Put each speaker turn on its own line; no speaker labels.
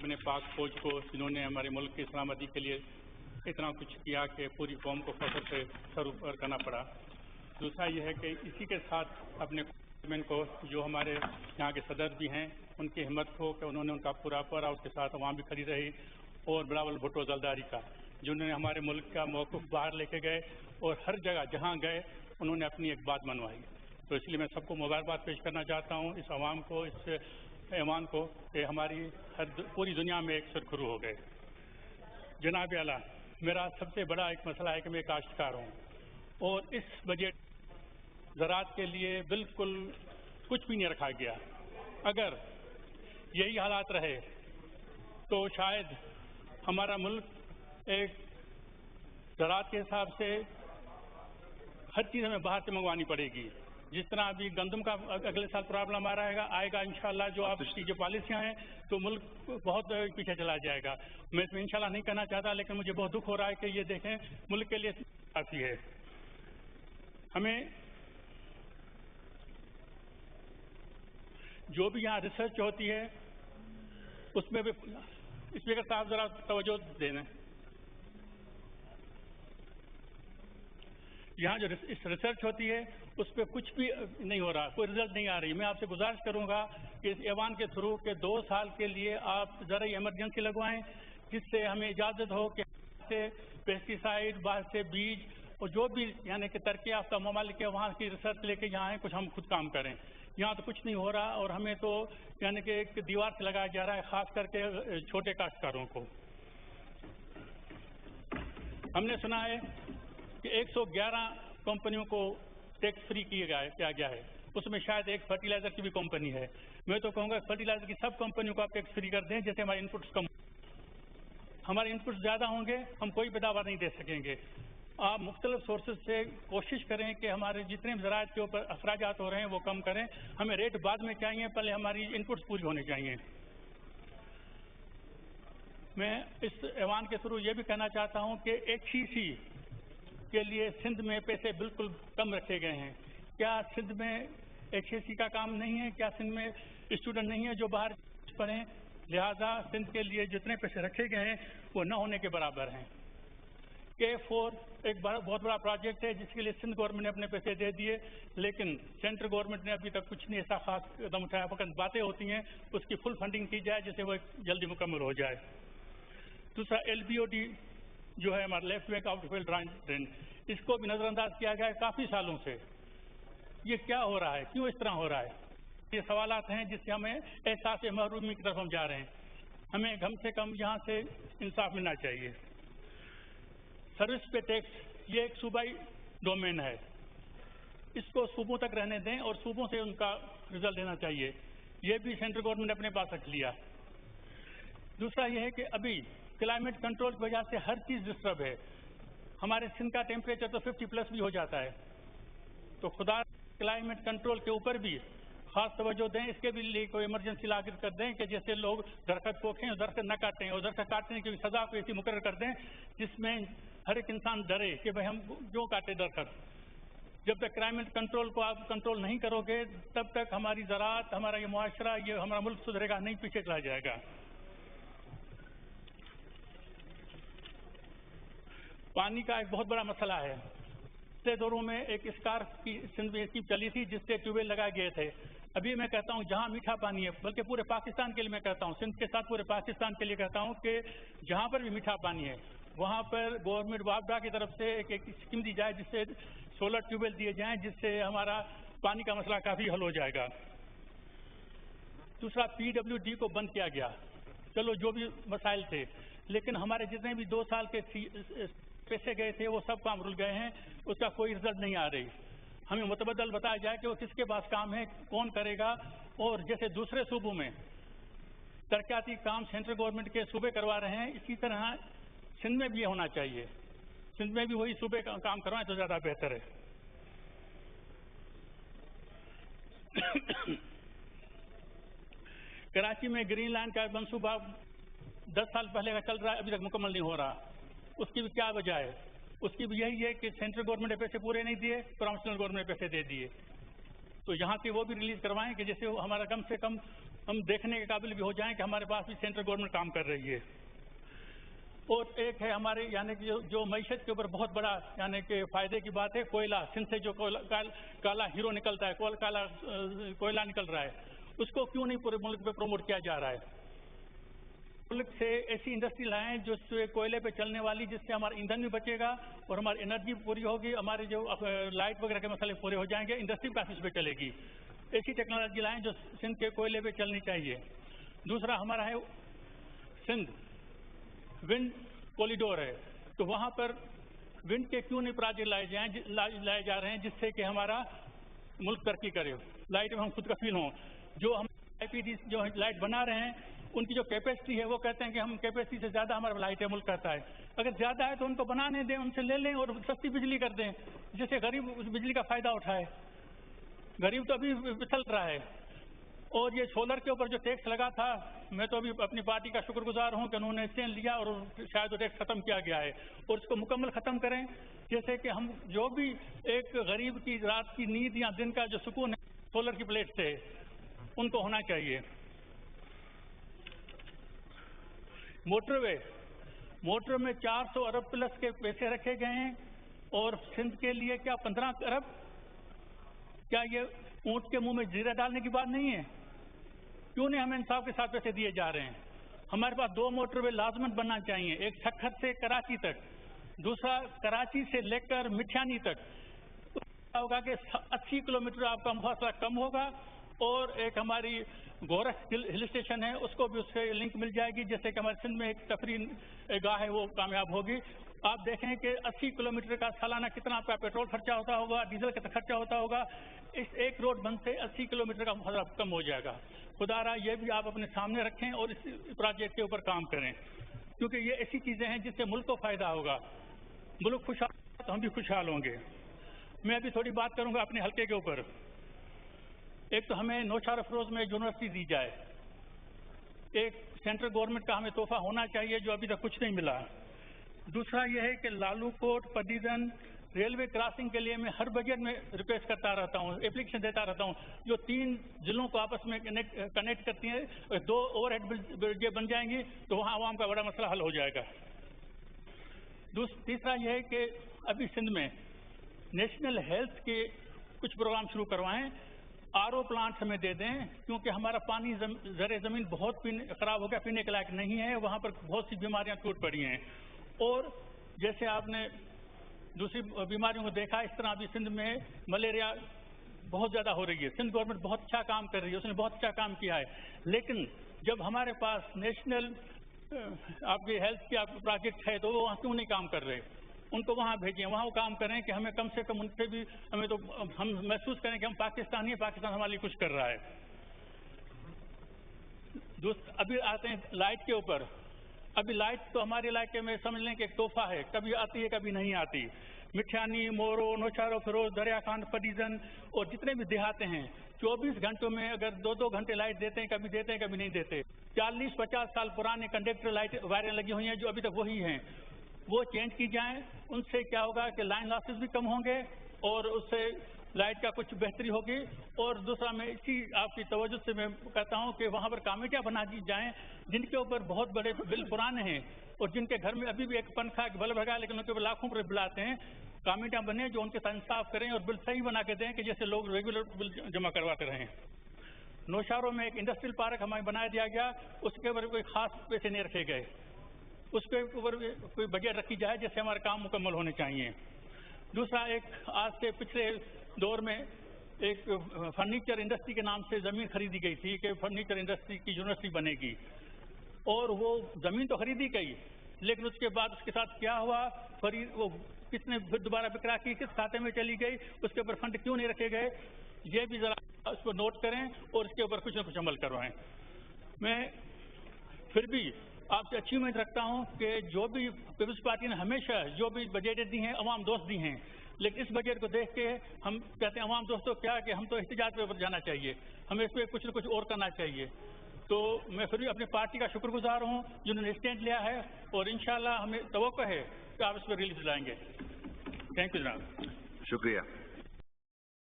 اپنے پاک فوج کو، جنہوں نے ہمارے ملک کی سلامتی کے لیے اتنا کچھ کیا کہ پوری قوم کو فخر سے سر اوپر کرنا پڑا۔ دوسرا یہ ہے کہ اسی کے ساتھ اپنے گورنمنٹ کو، جو ہمارے یہاں کے صدر بھی ہیں، ان کی ہمت کو کہ انہوں نے ان کا پورا اس کے ساتھ عوام بھی کھڑی رہی، اور بلاول بھٹو زرداری کا، جنہوں نے ہمارے ملک کا موقف باہر لے کے گئے اور ہر جگہ جہاں گئے انہوں نے اپنی ایک بات منوائی۔ تو اس لیے میں سب کو مبارکباد پیش کرنا چاہتا ہوں، اس عوام کو، اس ایوان کو، کہ ہماری پوری دنیا میں ایک سرخرو ہو گئے۔ جناب اعلیٰ، میرا سب سے بڑا ایک مسئلہ ہے کہ میں کاشتکار ہوں، اور اس بجٹ زراعت کے لیے بالکل کچھ بھی نہیں رکھا گیا۔ اگر یہی حالات رہے تو شاید ہمارا ملک ایک زراعت کے حساب سے ہر چیز ہمیں باہر سے منگوانی پڑے گی۔ جس طرح ابھی گندم کا اگلے سال پرابلم آئے گا انشاءاللہ، جو آپ کی جو پالیسیاں ہیں تو ملک بہت پیچھے چلا جائے گا۔ میں اس میں انشاءاللہ نہیں کہنا چاہتا، لیکن مجھے بہت دکھ ہو رہا ہے کہ یہ دیکھیں ملک کے لیے کافی ہے۔ ہمیں جو بھی یہاں ریسرچ ہوتی ہے اس میں بھی اسپیکر صاحب ذرا توجہ دینا۔ یہاں جو ریسرچ ہوتی ہے اس پہ کچھ بھی نہیں ہو رہا، کوئی رزلٹ نہیں آ رہی۔ میں آپ سے گزارش کروں گا کہ اس ایوان کے تھرو کہ 2 سال کے لیے آپ زرعی ایمرجنسی لگوائیں، جس سے ہمیں اجازت ہو کہ باہر سے پیسٹی سائڈ، باہر سے بیج، اور جو بھی یعنی کہ ترقی یافتہ ممالک ہے وہاں کی ریسرچ لے کے یہاں آئیں، کچھ ہم خود کام کریں۔ یہاں تو کچھ نہیں ہو رہا، اور ہمیں تو یعنی کہ ایک دیوار سے لگایا جا رہا ہے، خاص کر کے چھوٹے کاشتکاروں کو۔ ہم نے سنا ہے کہ 111 کمپنیوں کو ٹیکس فری کیا گیا ہے، اس میں شاید ایک فرٹیلائزر کی بھی کمپنی ہے۔ میں تو کہوں گا فرٹیلائزر کی سب کمپنیوں کو آپ ٹیکس فری کر دیں، جیسے ہمارے انپٹس کم، ہمارے انپٹس زیادہ ہوں گے، ہم کوئی پیداوار نہیں دے سکیں گے۔ آپ مختلف سورسز سے کوشش کریں کہ ہمارے جتنے بھی زراعت کے اوپر اخراجات ہو رہے ہیں وہ کم کریں۔ ہمیں ریٹ بعد میں چاہیے، پہلے ہماری انپٹس پوری ہونی چاہیے۔ میں اس ایوان کے تھرو یہ بھی کہنا چاہتا ہوں کہ HEC کے لیے سندھ میں پیسے بالکل کم رکھے گئے ہیں۔ کیا سندھ میں HEC کا کام نہیں ہے؟ کیا سندھ میں اسٹوڈنٹ نہیں ہے جو باہر پڑھیں؟ لہذا سندھ کے لیے جتنے پیسے رکھے گئے ہیں وہ نہ ہونے کے برابر ہیں۔ K4 ایک بہت بڑا پروجیکٹ ہے جس کے لیے سندھ گورنمنٹ نے اپنے پیسے دے دیے، لیکن سینٹرل گورنمنٹ نے ابھی تک کچھ نہیں ایسا خاص قدم اٹھایا۔ فقط باتیں ہوتی ہیں، اس کی فل فنڈنگ کی جائے جس سے وہ جلدی مکمل ہو جائے۔ دوسرا LBOD جو ہے ہمارا left bank outfall drain, اس کو بھی نظر انداز کیا گیا ہے کافی سالوں سے۔ یہ کیا ہو رہا ہے؟ کیوں اس طرح ہو رہا ہے؟ یہ سوالات ہیں جس سے ہمیں احساس محرومی کی طرف ہم جا رہے ہیں۔ ہمیں کم سے کم یہاں سے انصاف ملنا چاہیے۔ سروس پہ ٹیکس یہ ایک صوبائی ڈومین ہے، اس کو صوبوں تک رہنے دیں اور صوبوں سے ان کا رزلٹ دینا چاہیے۔ یہ بھی سینٹرل گورنمنٹ نے اپنے پاس رکھ لیا۔ دوسرا یہ ہے کہ ابھی کلائمیٹ کنٹرول کی وجہ سے ہر چیز ڈسٹرب ہے۔ ہمارے سندھ کا ٹیمپریچر تو 50+ بھی ہو جاتا ہے، تو خدا کلائمیٹ کنٹرول کے اوپر بھی خاص توجہ دیں۔ اس کے بھی لیے کوئی ایمرجنسی لاگو کر دیں کہ جیسے لوگ درخت کو کھیں، درخت نہ کاٹیں، اور درخت کاٹنے کی سزا کو ایسی مقرر کر دیں جس میں ہر ایک انسان ڈرے کہ بھائی ہم کیوں کاٹے درخت۔ جب تک کلائمیٹ کنٹرول کو آپ کنٹرول نہیں کرو گے تب تک ہماری زراعت، ہمارا یہ معاشرہ، یہ ہمارا ملک سدھرے گا نہیں، پیچھے چلا جائے گا۔ پانی کا ایک بہت بڑا مسئلہ ہے۔ پچھلے دوروں میں ایک اسکار کی سندھ میں اسکیم چلی تھی جس سے ٹیوب ویل لگائے گئے تھے۔ ابھی میں کہتا ہوں جہاں میٹھا پانی ہے، بلکہ پورے پاکستان کے لیے میں کہتا ہوں، سندھ کے ساتھ پورے پاکستان کے لیے کہتا ہوں کہ جہاں پر بھی میٹھا پانی ہے وہاں پر گورنمنٹ وابڈا کی طرف سے ایک اسکیم دی جائے جس سے سولر ٹیوب ویل دیے جائیں، جس سے ہمارا پانی کا مسئلہ کافی حل ہو جائے گا۔ دوسرا PWD کو بند کیا گیا، چلو جو بھی مسائل تھے، لیکن ہمارے جتنے بھی 2 سال کے پیسے گئے تھے وہ سب کام رل گئے ہیں، اس کا کوئی رزلٹ نہیں آ رہی۔ ہمیں متبادل بتایا جائے کہ وہ کس کے پاس کام ہے، کون کرے گا، اور جیسے دوسرے صوبوں میں ترقیاتی کام سینٹرل گورنمنٹ کے صوبے کروا رہے ہیں، اسی طرح سندھ میں بھی یہ ہونا چاہیے۔ سندھ میں بھی وہی صوبے کا کام کروائیں تو زیادہ بہتر ہے۔ کراچی میں گرین لائن کا منصوبہ 10 سال پہلے کا چل رہا ہے، ابھی تک مکمل نہیں ہو رہا۔ اس کی بھی کیا وجہ ہے؟ اس کی بھی یہی ہے کہ سینٹرل گورنمنٹ نے پیسے پورے نہیں دیے، پروونشنل گورنمنٹ نے پیسے دے دیے۔ تو یہاں سے وہ بھی ریلیز کروائیں کہ جیسے ہمارا کم سے کم हम देखने के काबिल भी हो जाएं कि हमारे पास भी सेंट्रल गवर्नमेंट काम कर रही है। और एक है हमारे यानी कि जो मईशत के ऊपर बहुत बड़ा यानी कि फायदे की बात है, कोयला, सिंध से जो काला हीरो निकलता है, काला कोयला निकल रहा है, उसको क्यों नहीं पूरे मुल्क में प्रमोट किया जा रहा है? मुल्क से ऐसी इंडस्ट्री लाएं जो कोयले पे चलने वाली, जिससे हमारा ईंधन भी बचेगा और हमारी एनर्जी पूरी होगी, हमारे जो लाइट वगैरह के मसले पूरे हो जाएंगे, इंडस्ट्री काफी इस पे चलेगी। ऐसी टेक्नोलॉजी लाएं जो सिंध के कोयले पे चलनी चाहिए। दूसरा हमारा है सिंध विंड कॉरिडोर है, तो वहाँ पर विंड के क्यों नहीं प्रोजेक्ट लाए जा रहे हैं जिससे कि हमारा मुल्क तरक्की करे, लाइट में हम खुद कफील हों। जो हम IPD जो लाइट बना रहे हैं उनकी जो कैपेसिटी है वो कहते हैं कि हम कैपेसिटी से ज़्यादा हमारा लाइट है मुल्क करता है। अगर ज़्यादा है तो उनको बनाने दें, उनसे ले लें और सस्ती बिजली कर दें, जिससे गरीब उस बिजली का फ़ायदा उठाए। गरीब तो अभी फिसल रहा है। और ये सोलर के ऊपर जो टैक्स लगा था, मैं तो अभी अपनी पार्टी का शुक्रगुजार हूँ कि उन्होंने स्टैंड लिया और शायद वो टैक्स ख़त्म किया गया है, और इसको मुकम्मल ख़त्म करें, जैसे कि हम जो भी एक गरीब की रात की नींद या दिन का जो सुकून है सोलर की प्लेट से उनको होना चाहिए। मोटरवे में 400 अरब प्लस के पैसे रखे गए हैं, और सिंध के लिए क्या 15 अरब? क्या ये ऊंट के मुंह में जीरा डालने की बात नहीं है? क्यों नहीं हमें इंसाफ के साथ पैसे दिए जा रहे हैं? हमारे पास 2 मोटरवे लाजमत बनना चाहिए, एक सखत से कराची तक, दूसरा कराची से लेकर मिठियानी तक। होगा कि 80 किलोमीटर आपका फासला कम होगा, और एक हमारी गोरख हिल स्टेशन है उसको भी उससे लिंक मिल जाएगी, जैसे कि हमारे सिंध में एक तफरीह गाह है वो कामयाब होगी। आप देखें कि 80 किलोमीटर का सालाना कितना आपका पेट्रोल खर्चा होता होगा, डीजल का खर्चा होता होगा। इस एक रोड बंद से 80 किलोमीटर का फासला कम हो जाएगा। खुदारा ये भी आप अपने सामने रखें और इस प्रोजेक्ट के ऊपर काम करें, क्योंकि ये ऐसी चीज़ें हैं जिससे मुल्क को फ़ायदा होगा। मुल्क खुशहाल तो हम भी खुशहाल होंगे। मैं अभी थोड़ी बात करूँगा अपने हल्के के ऊपर। एक तो हमें नौशार अफरोज में यूनिवर्सिटी दी जाए, एक सेंट्रल गवर्नमेंट का हमें तोहफा होना चाहिए जो अभी तक कुछ नहीं मिला। दूसरा यह है कि लालू कोट पदीदन रेलवे क्रॉसिंग के लिए मैं हर बजट में रिक्वेस्ट करता रहता हूँ, एप्लीकेशन देता रहता हूँ, जो 3 जिलों को आपस में कनेक्ट करती हैं। 2 ओवरहेड ब्रिजें बन जाएंगी तो वहाँ आवाम का बड़ा मसला हल हो जाएगा। तीसरा यह है कि अभी सिंध में नेशनल हेल्थ के कुछ प्रोग्राम शुरू करवाएं, RO प्लांट हमें दे दें, क्योंकि हमारा पानी ज़रे ज़मीन बहुत ख़राब हो गया, पीने के लायक नहीं है, वहाँ पर बहुत सी बीमारियाँ टूट पड़ी हैं। और जैसे आपने दूसरी बीमारियों को देखा, इस तरह अभी सिंध में मलेरिया बहुत ज़्यादा हो रही है। सिंध गवर्नमेंट बहुत अच्छा काम कर रही है, उसने बहुत अच्छा काम किया है, लेकिन जब हमारे पास नेशनल आपके हेल्थ के प्रोजेक्ट है तो वो वहाँ क्यों नहीं काम कर रहे? उनको वहाँ भेजें, वहाँ वो काम करें कि हमें कम से कम उनसे भी हम महसूस करें कि हम पाकिस्तानी हैं, पाकिस्तान हमारे लिए कुछ कर रहा है। अभी आते हैं लाइट के ऊपर। अभी लाइट तो हमारे इलाके में समझ लें कि एक तोहफा है, कभी आती है कभी नहीं आती। मिठियानी, मोरो, नौशारो फिरोज, दरिया खान, पदीजन और जितने भी देहाते हैं 24 घंटों में अगर 2-2 घंटे लाइट देते हैं, कभी नहीं देते। 40-50 साल पुराने कंडक्टर लाइट वायरें लगी हुई हैं जो अभी तक वही हैं, वो चेंज की जाएं। उनसे क्या होगा कि लाइन लॉसेस भी कम होंगे और उससे लाइट का कुछ बेहतरी होगी। और दूसरा मैं इसी आपकी तवज्जो से मैं कहता हूं कि वहां पर कमेटियां बना दी जाएं जिनके ऊपर बहुत बड़े बिल पुराने हैं और जिनके घर में अभी भी एक पंखा एक बल्ब लगा लेकिन उनके ऊपर लाखों रुपये बिल आते हैं। कमेटियां बने जो उनके साथ इंसाफ करें और बिल सही बना के दें कि जैसे लोग रेगुलर बिल जमा करवाते रहें। नौशारों में एक इंडस्ट्रियल पार्क हमें बना दिया गया, उसके ऊपर कोई खास पैसे नहीं रखे गए, उसके ऊपर कोई बजट रखी जाए जिससे हमारे काम मुकम्मल होने चाहिए। दूसरा, एक आज से पिछले दौर में एक फर्नीचर इंडस्ट्री के नाम से ज़मीन खरीदी गई थी कि फर्नीचर इंडस्ट्री की यूनिवर्सिटी बनेगी, और वो ज़मीन तो खरीदी गई लेकिन उसके बाद उसके साथ क्या हुआ, वो किसने दोबारा बिक्रा की, किस खाते में चली गई, उसके ऊपर फंड क्यों नहीं रखे गए, ये भी ज़रा उसको नोट करें और इसके ऊपर कुछ न कुछ अमल करवाएं। मैं फिर भी आपसे अच्छी उम्मीद रखता हूं कि जो भी पीपल्स पार्टी ने हमेशा जो भी बजटें दी हैं अवाम दोस्त दी हैं, लेकिन इस बजट को देख के हम कहते हैं अवाम दोस्तों क्या कि हम तो एहतिजाज पे ऊपर जाना चाहिए, हमें इस पर कुछ न कुछ और करना चाहिए। तो मैं फिर भी अपनी पार्टी का शुक्रगुजार हूँ जिन्होंने स्टैंड लिया है और इंशाल्लाह हमें तवक्को है कि आप इस पर रिलीज लाएंगे। थैंक यू जनाब।
शुक्रिया।